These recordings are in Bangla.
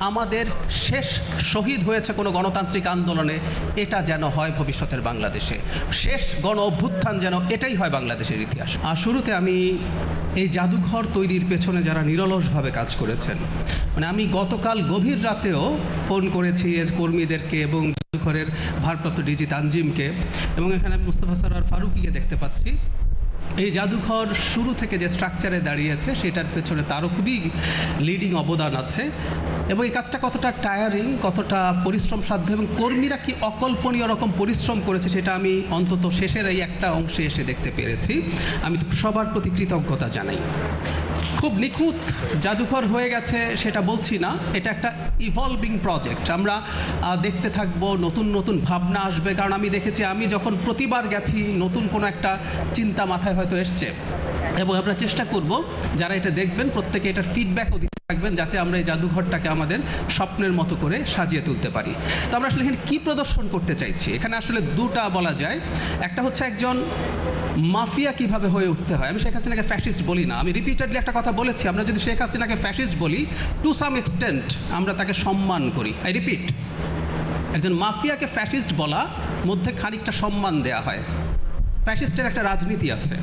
আমাদের শেষ শহীদ হয়েছে কোনো গণতান্ত্রিক আন্দোলনে, এটা যেন হয় ভবিষ্যতের বাংলাদেশে। শেষ গণ অভ্যুত্থান যেন এটাই হয় বাংলাদেশের ইতিহাস। আর শুরুতে আমি এই জাদুঘর তৈরির পেছনে যারা নিরলসভাবে কাজ করেছেন, মানে আমি গতকাল গভীর রাতেও ফোন করেছি এর কর্মীদেরকে এবং জাদুঘরের ভারপ্রাপ্ত ডিজি তানজিমকে, এবং এখানে আমি মুস্তফা সরোয়ার ফারুকীকে দেখতে পাচ্ছি। এই জাদুঘর শুরু থেকে যে স্ট্রাকচারে দাঁড়িয়েছে সেটার পেছনে তারও খুবই লিডিং অবদান আছে, এবং এই কাজটা কতটা টায়ারিং, কতটা পরিশ্রম সাধ্য এবং কর্মীরা কি অকল্পনীয় রকম পরিশ্রম করেছে সেটা আমি অন্তত শেষের এই একটা অংশে এসে দেখতে পেরেছি। আমি সবার প্রতি কৃতজ্ঞতা জানাই। খুব নিখুঁত জাদুঘর হয়ে গেছে সেটা বলছি না, এটা একটা ইভলভিং প্রজেক্ট। আমরা দেখতে থাকবো, নতুন নতুন ভাবনা আসবে, কারণ আমি দেখেছি আমি যখন প্রতিবার গেছি নতুন কোনো একটা চিন্তা মাথায় হয়তো এসছে, এবং আমরা চেষ্টা করব যারা এটা দেখবেন প্রত্যেকে এটার ফিডব্যাকও দিতে থাকবেন, যাতে আমরা এই জাদুঘরটাকে আমাদের স্বপ্নের মতো করে সাজিয়ে তুলতে পারি। তো আমরা আসলে এখানে কী প্রদর্শন করতে চাইছি, এখানে আসলে দুটা বলা যায়। একটা হচ্ছে একজন মাফিয়া কিভাবে হয়ে উঠতে হয়। আমি শেখ হাসিনাকে ফ্যাসিস্ট বলি না, আমি রিপিটেডলি একটা কথা বলেছি, আমরা যদি শেখ হাসিনাকে ফ্যাসিস্ট বলি টু সাম এক্সটেন্ট আমরা তাকে সম্মান করি। আই রিপিট, একজন মাফিয়াকে ফ্যাসিস্ট বলা মধ্যে খানিকটা সম্মান দেয়া হয়। ফ্যাসিস্টের একটা রাজনীতি আছে।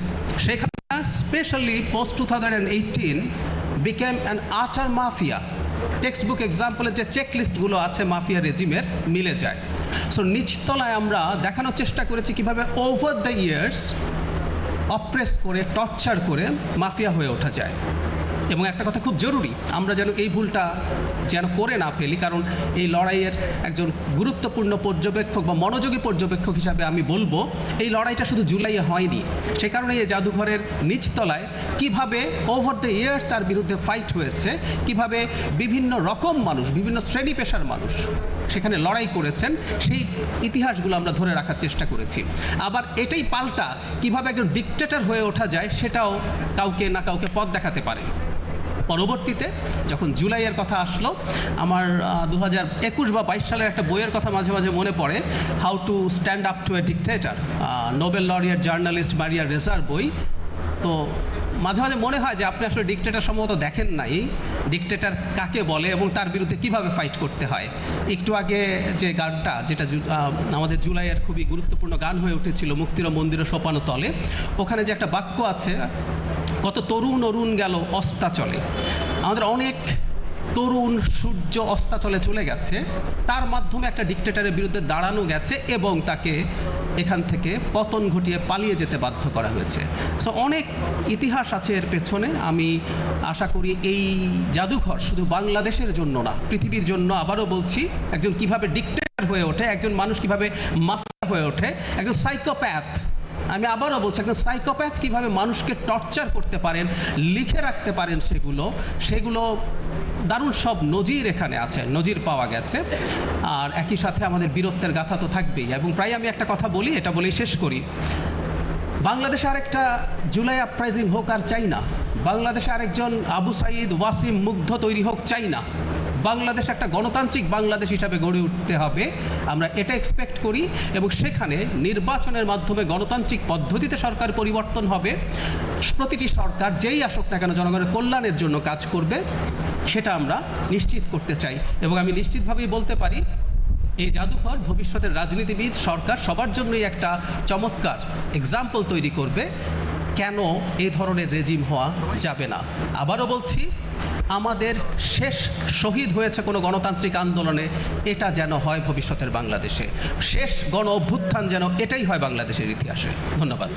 Sheikh Hasina specially post 2018 became an utter mafia. Textbook এক্সাম্পলের যে চেকলিস্টগুলো আছে মাফিয়া রেজিমের মিলে যায়। সো নিচতলায় আমরা দেখানোর চেষ্টা করেছি কীভাবে ওভার দ্য ইয়ার্স অপ্রেস করে, টর্চার করে মাফিয়া হয়ে ওঠা যায়। এবং একটা কথা খুব জরুরি, আমরা যেন এই ভুলটা যেন করে না ফেলি, কারণ এই লড়াইয়ের একজন গুরুত্বপূর্ণ পর্যবেক্ষক বা মনোযোগী পর্যবেক্ষক হিসাবে আমি বলবো এই লড়াইটা শুধু জুলাইয়ে হয়নি। সে কারণে এই জাদুঘরের নিচতলায় কিভাবে ওভার দ্য ইয়ার্স তার বিরুদ্ধে ফাইট হয়েছে, কিভাবে বিভিন্ন রকম মানুষ, বিভিন্ন শ্রেণী পেশার মানুষ সেখানে লড়াই করেছেন, সেই ইতিহাসগুলো আমরা ধরে রাখার চেষ্টা করেছি। আবার এটাই পাল্টা কিভাবে একজন ডিকটেটর হয়ে ওঠা যায় সেটাও কাউকে না কাউকে পথ দেখাতে পারে। পরবর্তীতে যখন জুলাইয়ের কথা আসলো, আমার 2021 বা 22 সালের একটা বইয়ের কথা মাঝে মাঝে মনে পড়ে, how to stand up to a dictator, Nobel laureate journalist Maria রেজার বই। তো মাঝে মাঝে মনে হয় যে আপনি আসলে ডিকটেটর সম্ভবত দেখেন নাই, ডিকটেটর কাকে বলে এবং তার বিরুদ্ধে কিভাবে ফাইট করতে হয়। একটু আগে যে গানটা, যেটা আমাদের জুলাইয়ের খুবই গুরুত্বপূর্ণ গান হয়ে উঠেছিল, মুক্তির মন্দির সোপানো তলে, ওখানে যে একটা বাক্য আছে, কত তরুণ অরুণ গেল অস্তাচলে। আমাদের অনেক তরুণ সূর্য অস্তাচলে চলে গেছে, তার মাধ্যমে একটা ডিকটেটরের বিরুদ্ধে দাঁড়ানো গেছে এবং তাকে এখান থেকে পতন ঘটিয়ে পালিয়ে যেতে বাধ্য করা হয়েছে। সো অনেক ইতিহাস আছে এর পেছনে। আমি আশা করি এই জাদুঘর শুধু বাংলাদেশের জন্য না, পৃথিবীর জন্য, আবারও বলছি, একজন কিভাবে ডিকটেটর হয়ে ওঠে, একজন মানুষ কিভাবে মাফিয়া হয়ে ওঠে, একজন সাইকোপ্যাথ, আমি আবারও বলছি, একজন সাইকোপ্যাথ কীভাবে মানুষকে টর্চার করতে পারেন, লিখে রাখতে পারেন, সেগুলো দারুণ সব নজির এখানে আছে, নজির পাওয়া গেছে। আর একই সাথে আমাদের বীরত্বের গাথা তো থাকবেই। এবং প্রায় আমি একটা কথা বলি, এটা বলেই শেষ করি, বাংলাদেশে আরেকটা জুলাই আপরাইজিং হোক আর চাই না, বাংলাদেশে আরেকজন আবু সাইদ, ওয়াসিম, মুগ্ধ তৈরি হোক চাই না। বাংলাদেশ একটা গণতান্ত্রিক বাংলাদেশ হিসাবে গড়ে উঠতে হবে, আমরা এটা এক্সপেক্ট করি। এবং সেখানে নির্বাচনের মাধ্যমে গণতান্ত্রিক পদ্ধতিতে সরকার পরিবর্তন হবে। প্রতিটি সরকার যেই আসুক না কেন জনগণের কল্যাণের জন্য কাজ করবে, সেটা আমরা নিশ্চিত করতে চাই। এবং আমি নিশ্চিতভাবেই বলতে পারি এই জাদুঘর ভবিষ্যতের রাজনীতিবিদ, সরকার সবার জন্যই একটা চমৎকার এক্সাম্পল তৈরি করবে কেন এই ধরনের রেজিম হওয়া যাবে না। আবারও বলছি, আমাদের শেষ শহীদ হয়েছে কোনো গণতান্ত্রিক আন্দোলনে, এটা যেন হয় ভবিষ্যতের বাংলাদেশে। শেষ গণ অভ্যুত্থান যেন এটাই হয় বাংলাদেশের ইতিহাসে। ধন্যবাদ।